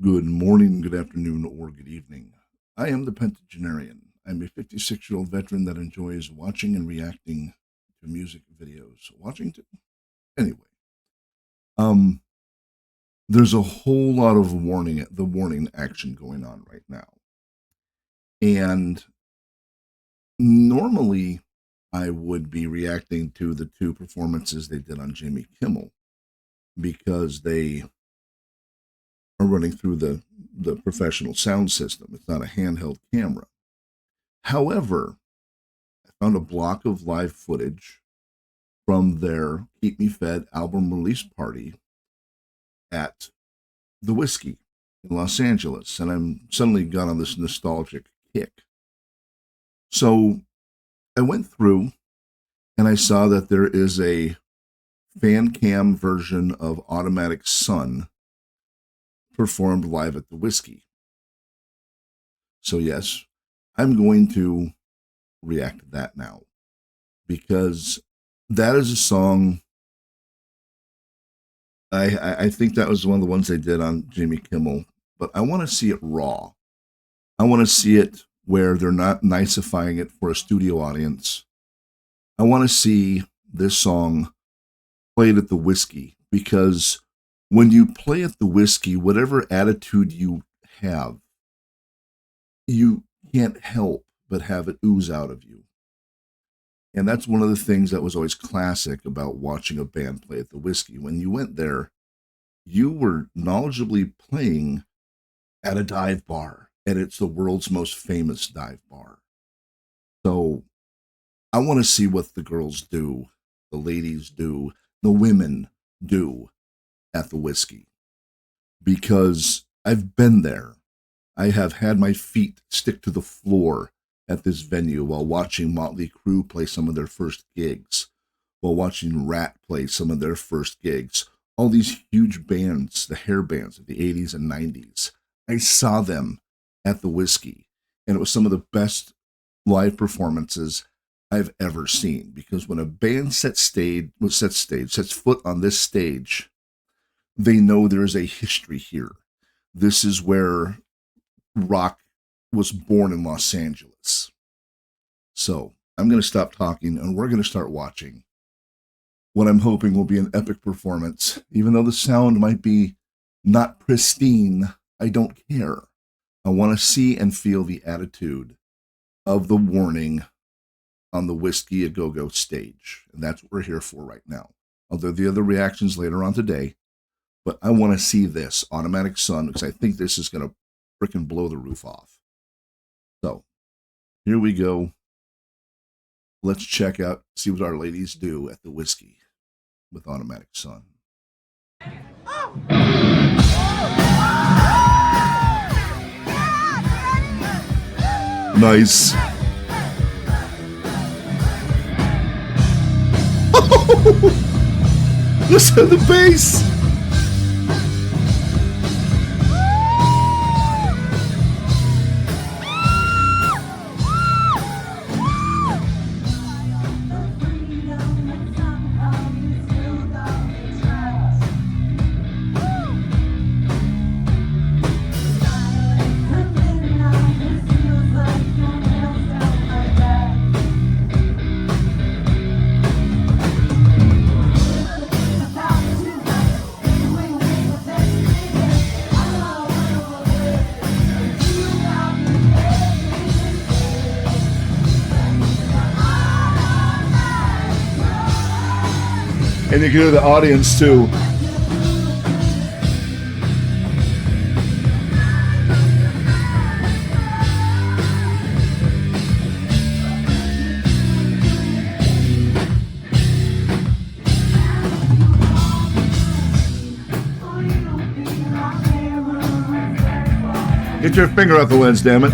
Good morning, good afternoon, or good evening. I am the Pentagenarian. I'm a 56-year-old veteran that enjoys watching and reacting to music videos. Anyway, um, there's a whole lot of warning action going on right now. And normally I would be reacting to the two performances they did on Jimmy Kimmel because they are running through the professional sound system. It's not a handheld camera. However, I found a block of live footage from their Keep Me Fed album release party at the Whiskey in Los Angeles, and I'm suddenly got on this nostalgic kick. So I went through and I saw that there is a fan cam version of Automatic Sun performed live at the Whiskey. So yes, I'm going to react to that now because that is a song. I think that was one of the ones they did on Jimmy Kimmel, but I want to see it raw. I want to see it where they're not nicifying it for a studio audience. I want to see this song played at the Whiskey because when you play at the Whiskey, whatever attitude you have, you can't help but have it ooze out of you. And that's one of the things that was always classic about watching a band play at the Whiskey. When you went there, you were knowledgeably playing at a dive bar, and it's the world's most famous dive bar. So I want to see what the girls do, the ladies do, the women do at the Whiskey, because I've been there. I have had my feet stick to the floor at this venue while watching Motley Crue play some of their first gigs, while watching Rat play some of their first gigs. All these huge bands, the hair bands of the 80s and 90s, I saw them at the Whiskey, and it was some of the best live performances I've ever seen, because when a band sets foot on this stage, they know there is a history here. This is where rock was born in Los Angeles. So I'm going to stop talking and we're going to start watching what I'm hoping will be an epic performance. Even though the sound might be not pristine, I don't care. I want to see and feel the attitude of the warning on the Whiskey A Go-Go stage. And that's what we're here for right now. Although the other reactions later on today, but I want to see this Automatic Sun because I think this is going to freaking blow the roof off. So here we go. Let's check out, see what our ladies do at the Whiskey with Automatic Sun. Nice. Listen to the bass. And you can hear the audience too. Get your finger out the lens, damn it.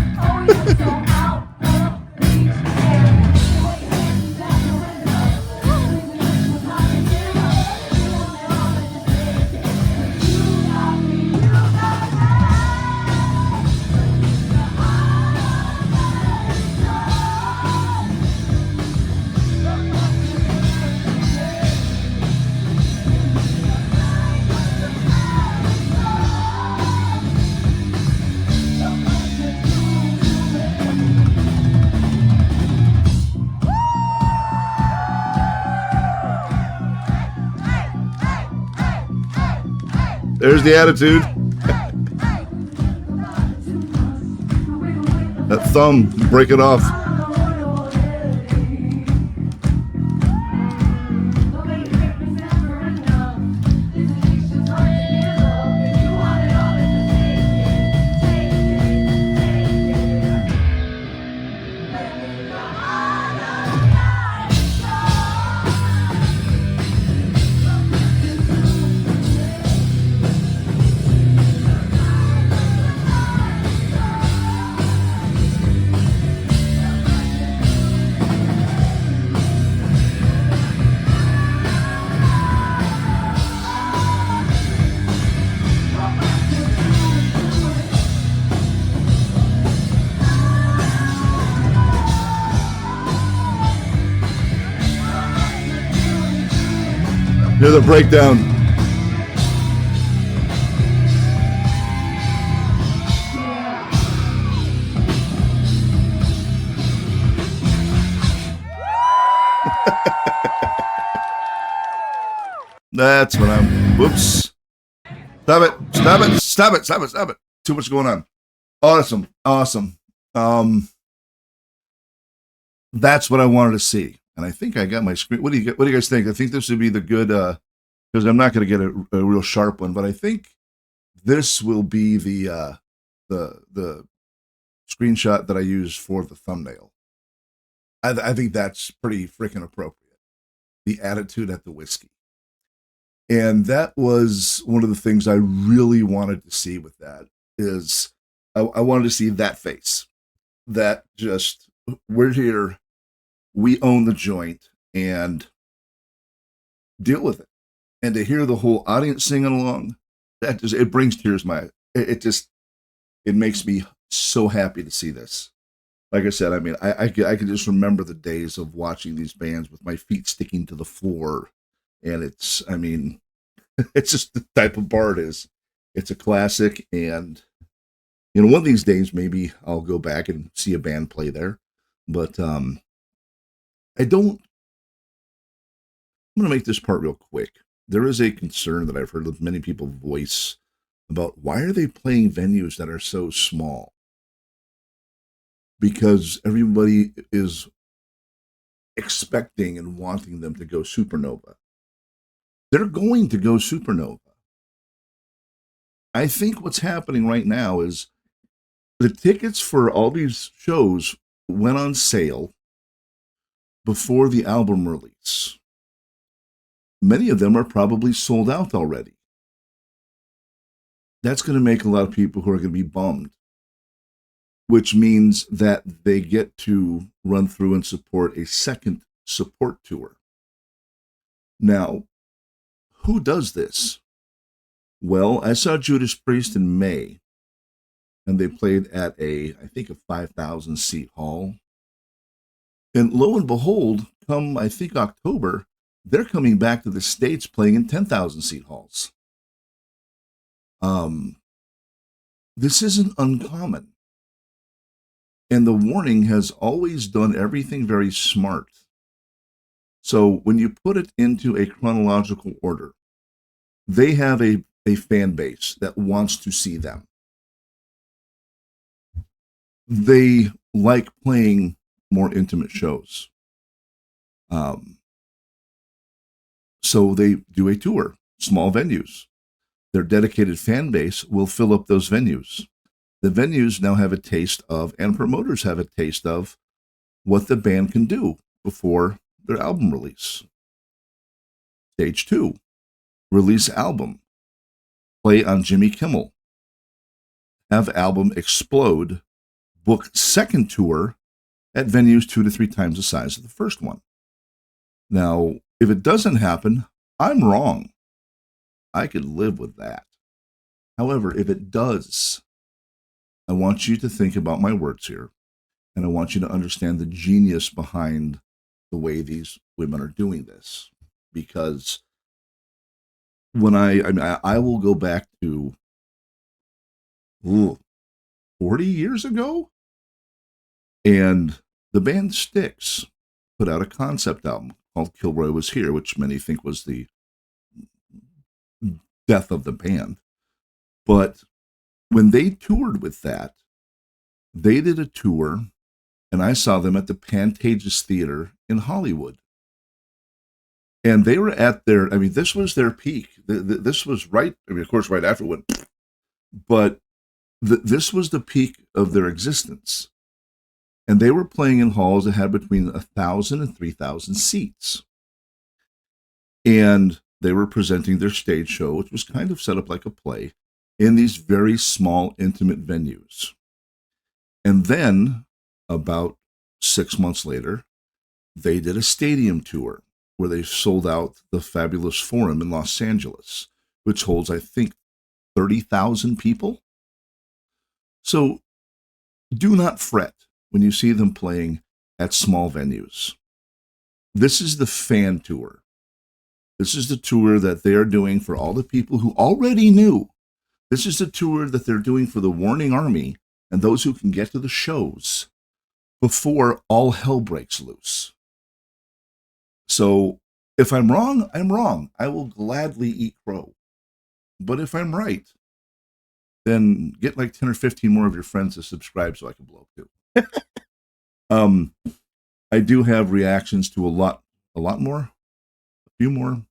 There's the attitude. That thumb, break it off. Here's the breakdown. That's what I'm. Whoops. Stop it. Stop it. Stop it. Stop it. Stop it. Too much going on. Awesome. Awesome. That's what I wanted to see. And I think I got my screen. What do you guys think? I think this would be the good, because I'm not going to get a real sharp one, but I think this will be the screenshot that I use for the thumbnail. I think that's pretty freaking appropriate. The attitude at the whiskey. And that was one of the things I really wanted to see with that is I wanted to see that face. That just, we're here, we own the joint, and deal with it. And to hear the whole audience singing along, that just, it brings tears to my eyes. It makes me so happy to see this. Like I said, I mean, I can just remember the days of watching these bands with my feet sticking to the floor. And it's, I mean, it's just the type of bar it is. It's a classic. And, you know, one of these days, maybe I'll go back and see a band play there. But I'm going to make this part real quick. There is a concern that I've heard of many people voice about why are they playing venues that are so small? Because everybody is expecting and wanting them to go supernova. They're going to go supernova. I think what's happening right now is the tickets for all these shows went on sale before the album release. Many of them are probably sold out already. That's going to make a lot of people who are going to be bummed, which means that they get to run through and support a second support tour. Now, who does this? Well, I saw Judas Priest in May, and they played at I think a 5,000 seat hall. And lo and behold, come, I think, October, they're coming back to the States playing in 10,000 seat halls. This isn't uncommon. And the Warning has always done everything very smart. So when you put it into a chronological order, they have a fan base that wants to see them. They like playing more intimate shows. So they do a tour, small venues. Their dedicated fan base will fill up those venues. The venues now have a taste of, and promoters have a taste of, what the band can do before their album release. Stage 2, release album, play on Jimmy Kimmel, have album explode, book second tour at venues 2 to 3 times the size of the first one. Now, if it doesn't happen, I'm wrong. I could live with that. However, if it does, I want you to think about my words here, and I want you to understand the genius behind the way these women are doing this. Because when I will go back to 40 years ago, and the band Styx put out a concept album called Kilroy Was Here, which many think was the death of the band. But when they toured with that, they did a tour, and I saw them at the Pantages Theater in Hollywood. And they were at their, I mean, this was their peak. This was right, I mean, of course, right after it went, but this was the peak of their existence. And they were playing in halls that had between 1,000 and 3,000 seats. And they were presenting their stage show, which was kind of set up like a play, in these very small, intimate venues. And then, about 6 months later, they did a stadium tour where they sold out the fabulous Forum in Los Angeles, which holds, I think, 30,000 people. So do not fret when you see them playing at small venues. This is the fan tour. This is the tour that they are doing for all the people who already knew. This is the tour that they're doing for the Warning Army and those who can get to the shows before all hell breaks loose. So if I'm wrong, I'm wrong. I will gladly eat crow. But if I'm right, then get like 10 or 15 more of your friends to subscribe so I can blow too. I do have reactions to a lot more, a few more,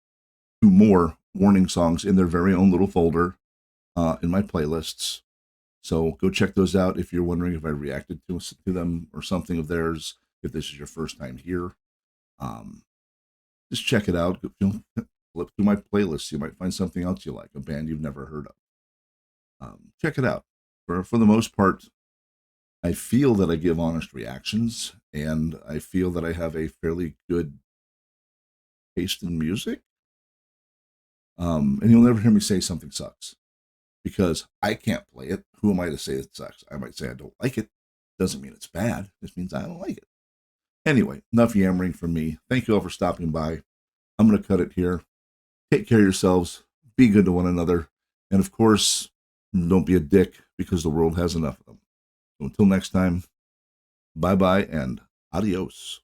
two more warning songs in their very own little folder in my playlists. So go check those out if you're wondering if I reacted to them or something of theirs. If this is your first time here, just check it out. Flip through my playlist. You might find something else you like, a band you've never heard of. Check it out. For the most part, I feel that I give honest reactions, and I feel that I have a fairly good taste in music. And you'll never hear me say something sucks, because I can't play it. Who am I to say it sucks? I might say I don't like it. Doesn't mean it's bad. It just means I don't like it. Anyway, enough yammering from me. Thank you all for stopping by. I'm going to cut it here. Take care of yourselves. Be good to one another. And of course, don't be a dick, because the world has enough of them. So until next time, bye-bye and adios.